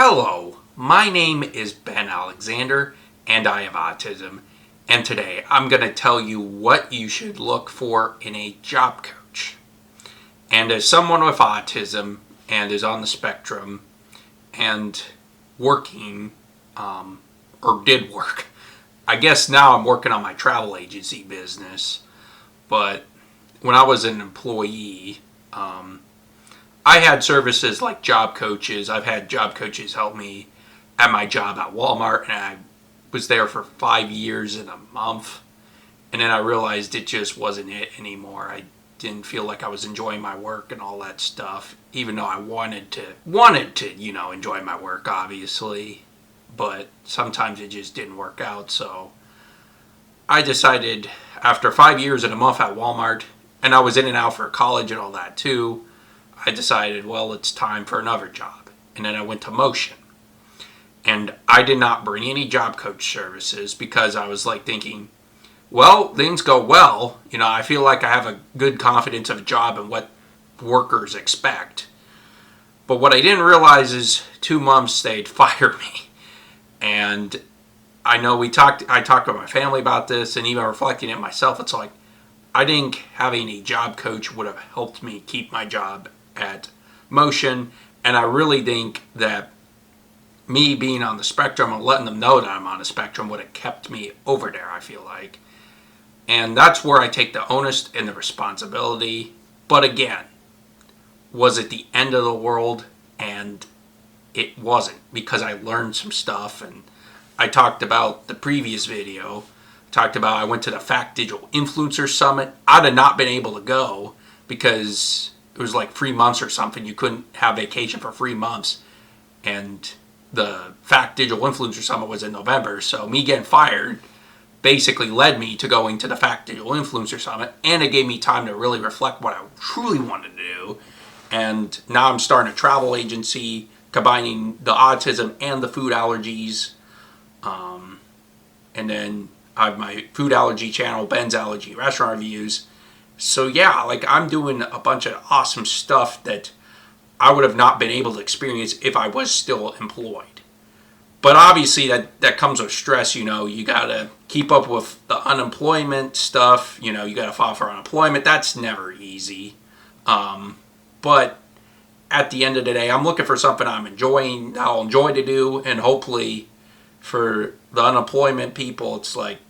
Hello, my name is Ben Alexander and I have autism, and today I'm going to tell you what you should look for in a job coach. And as someone with autism and is on the spectrum and working, or did work, I guess now I'm working on my travel agency business, but when I was an employee, I had services like job coaches. I've had job coaches help me at my job at Walmart, and I was there for 5 years and a month. And then I realized it just wasn't it anymore. I didn't feel like I was enjoying my work and all that stuff, even though I wanted to, enjoy my work, obviously. But sometimes it just didn't work out. So I decided after 5 years and a month at Walmart, and I was in and out for college and all that too, I decided, well, it's time for another job. And then I went to Motion. And I did not bring any job coach services because I was like thinking, well, things go well. I feel like I have a good confidence of a job and what workers expect. But what I didn't realize is 2 months they'd fire me. And I know I talked with my family about this, and even reflecting it myself, it's like, I think having a job coach would have helped me keep my job at Motion, and I really think that me being on the spectrum and letting them know that I'm on the spectrum would have kept me over there, I feel like. And that's where I take the onus and the responsibility. But again, was it the end of the world? And it wasn't, because I learned some stuff, and I talked about the previous video. I went to the Fact Digital Influencer Summit. I'd have not been able to go because it was like 3 months or something. You couldn't have vacation for 3 months. And the Fact Digital Influencer Summit was in November. So me getting fired basically led me to going to the Fact Digital Influencer Summit. And it gave me time to really reflect what I truly wanted to do. And now I'm starting a travel agency combining the autism and the food allergies. And then I have my food allergy channel, Ben's Allergy Restaurant Reviews. So yeah, I'm doing a bunch of awesome stuff that I would have not been able to experience if I was still employed. But obviously that comes with stress. You gotta keep up with the unemployment stuff. You gotta file for unemployment. That's never easy. But at the end of the day, I'm looking for something I'll enjoy to do, and hopefully for the unemployment people, it's like,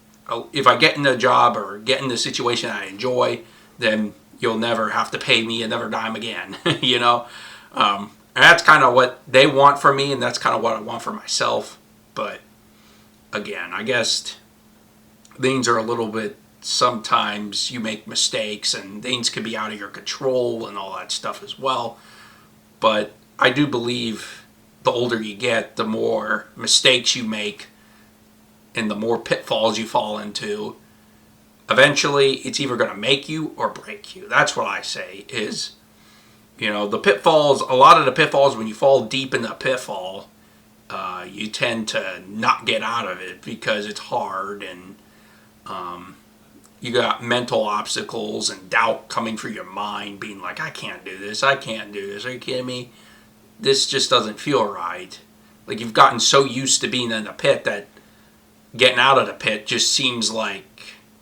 if I get in a job or get in the situation I enjoy, then you'll never have to pay me another dime again, And that's kind of what they want from me, and that's kind of what I want for myself. But again, I guess things are a little bit, sometimes you make mistakes and things can be out of your control and all that stuff as well. But I do believe the older you get, the more mistakes you make and the more pitfalls you fall into. Eventually, it's either going to make you or break you. That's what I say is, the pitfalls, a lot of the pitfalls, when you fall deep in the pitfall, you tend to not get out of it because it's hard, and you got mental obstacles and doubt coming through your mind, being like, I can't do this. Are you kidding me? This just doesn't feel right. Like, you've gotten so used to being in the pit that getting out of the pit just seems like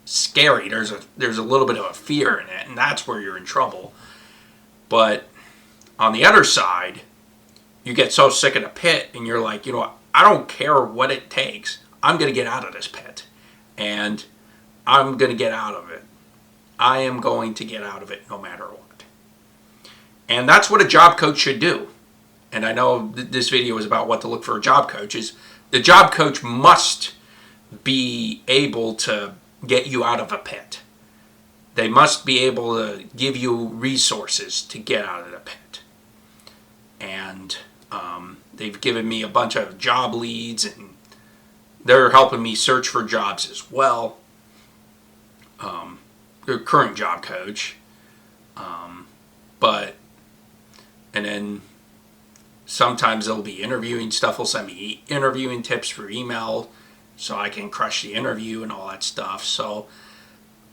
scary. There's a little bit of a fear in it, and that's where you're in trouble. But on the other side, you get so sick of the pit, and you're like, I don't care what it takes. I'm going to get out of this pit, and I'm going to get out of it. I am going to get out of it no matter what. And that's what a job coach should do. And I know this video is about what to look for a job coach. The job coach must be able to get you out of a pit. They must be able to give you resources to get out of the pit. And they've given me a bunch of job leads, and they're helping me search for jobs as well. Their current job coach. And then sometimes they'll be interviewing stuff. They'll send me interviewing tips for email so I can crush the interview and all that stuff. So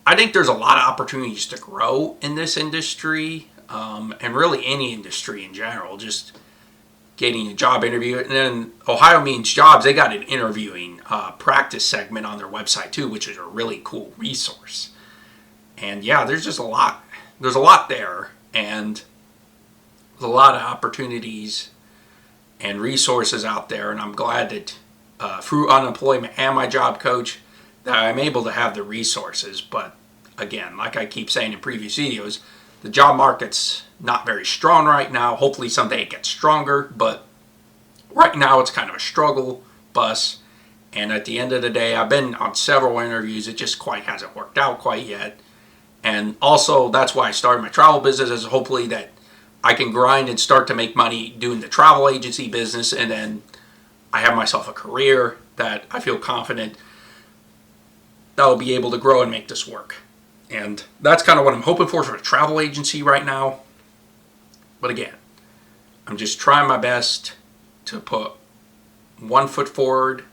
I think there's a lot of opportunities to grow in this industry, and really any industry in general. Just getting a job interview. And then Ohio Means Jobs, they got an interviewing practice segment on their website too, which is a really cool resource. And yeah, there's just a lot. There's a lot there, and there's a lot of opportunities and resources out there. And I'm glad that through unemployment and my job coach that I'm able to have the resources. But again, like I keep saying in previous videos, the job market's not very strong right now. Hopefully someday it gets stronger, but right now it's kind of a struggle bus. And at the end of the day, I've been on several interviews. It just quite hasn't worked out quite yet. And also, that's why I started my travel business, is hopefully that I can grind and start to make money doing the travel agency business, and then I have myself a career that I feel confident that I'll be able to grow and make this work. And that's kind of what I'm hoping for a travel agency right now. But again, I'm just trying my best to put one foot forward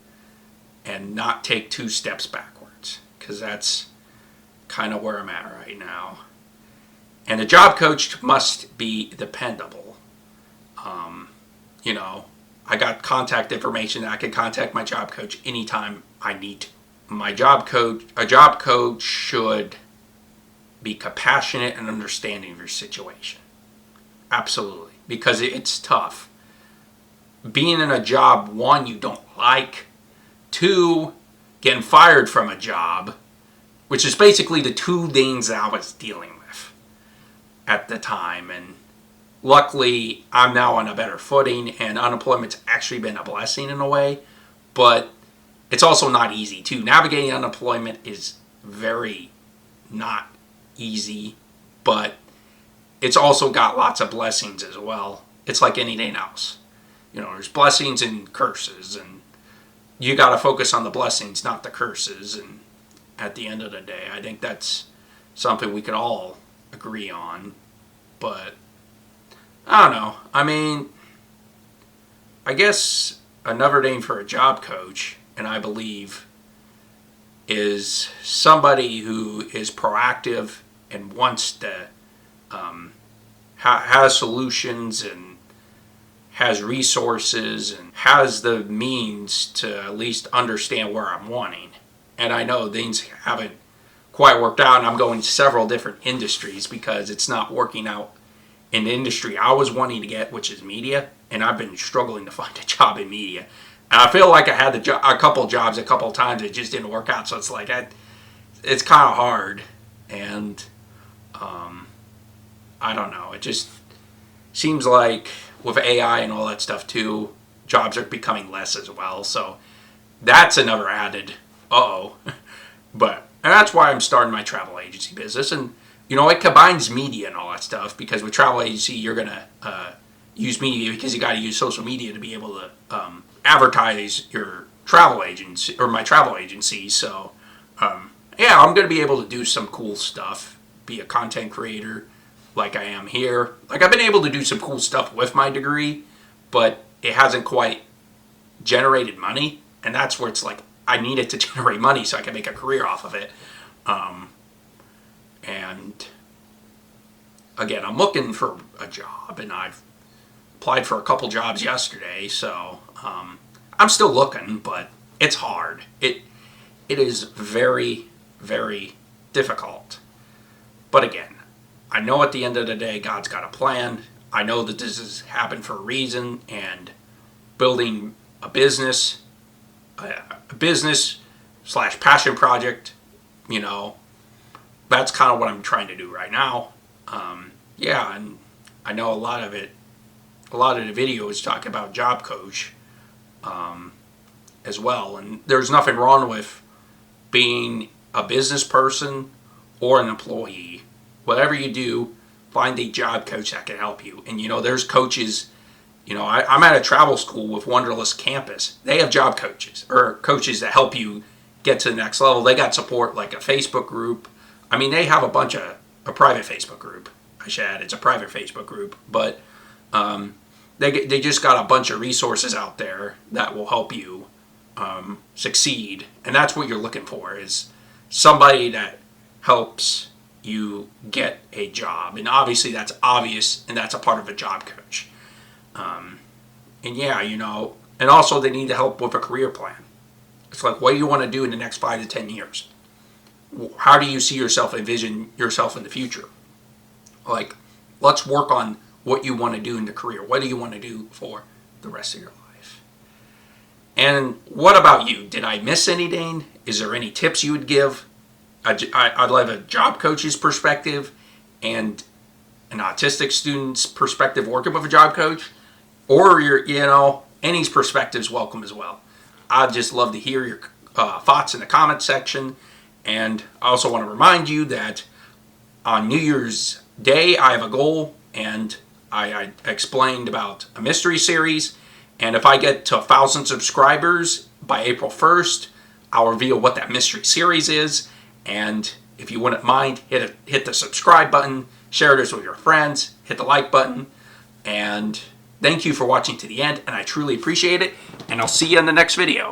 and not take two steps backwards, because that's kind of where I'm at right now. And a job coach must be dependable. I got contact information. I can contact my job coach anytime I need to. A job coach should be compassionate and understanding of your situation. Absolutely. Because it's tough. Being in a job, one, you don't like. Two, getting fired from a job, which is basically the two things I was dealing with at the time. And luckily, I'm now on a better footing, and unemployment's actually been a blessing in a way. But it's also not easy, too. Navigating unemployment is very not easy, but it's also got lots of blessings as well. It's like anything else. There's blessings and curses, and you got to focus on the blessings, not the curses. And at the end of the day, I think that's something we could all agree on. But I don't know. I mean, I guess another name for a job coach, and I believe, is somebody who is proactive and wants to has solutions and has resources and has the means to at least understand where I'm wanting. And I know things haven't quite worked out, and I'm going to several different industries because it's not working out in the industry I was wanting to get, which is media, and I've been struggling to find a job in media. And I feel like I had a couple jobs a couple of times, it just didn't work out, so it's like it's kind of hard. And I don't know, it just seems like with AI and all that stuff too, jobs are becoming less as well, so that's another added but and that's why I'm starting my travel agency business. And it combines media and all that stuff, because with travel agency you're gonna use media because you got to use social media to be able to advertise your travel agency or my travel agency. So yeah, I'm gonna be able to do some cool stuff, be a content creator like I am here. Like, I've been able to do some cool stuff with my degree, but it hasn't quite generated money, and that's where it's like I need it to generate money so I can make a career off of it. And again, I'm looking for a job, and I've applied for a couple jobs yesterday, so I'm still looking, but it's hard. It is very, very difficult. But again, I know at the end of the day, God's got a plan. I know that this has happened for a reason, and building a business / passion project, that's kind of what I'm trying to do right now. Yeah, and I know a lot of the videos talk about job coach as well. And there's nothing wrong with being a business person or an employee. Whatever you do, find a job coach that can help you. And there's coaches. I'm at a travel school with Wonderlist Campus. They have job coaches, or coaches that help you get to the next level. They got support like a Facebook group. I mean, they have a private Facebook group. I should add, it's a private Facebook group, but they just got a bunch of resources out there that will help you succeed. And that's what you're looking for, is somebody that helps you get a job. And obviously that's obvious, and that's a part of a job coach. And yeah, and also they need help with a career plan. It's like, what do you want to do in the next 5 to 10 years? How do you see yourself, envision yourself in the future? Like, let's work on what you want to do in the career. What do you want to do for the rest of your life? And what about you? Did I miss anything? Is there any tips you would give? I'd love a job coach's perspective and an autistic student's perspective working with a job coach, or any's perspectives welcome as well. I'd just love to hear your thoughts in the comment section. And I also want to remind you that on New Year's Day, I have a goal, and I explained about a mystery series. And if I get to 1,000 subscribers by April 1st, I'll reveal what that mystery series is. And if you wouldn't mind, hit the subscribe button, share this with your friends, hit the like button. And thank you for watching to the end, and I truly appreciate it. And I'll see you in the next video.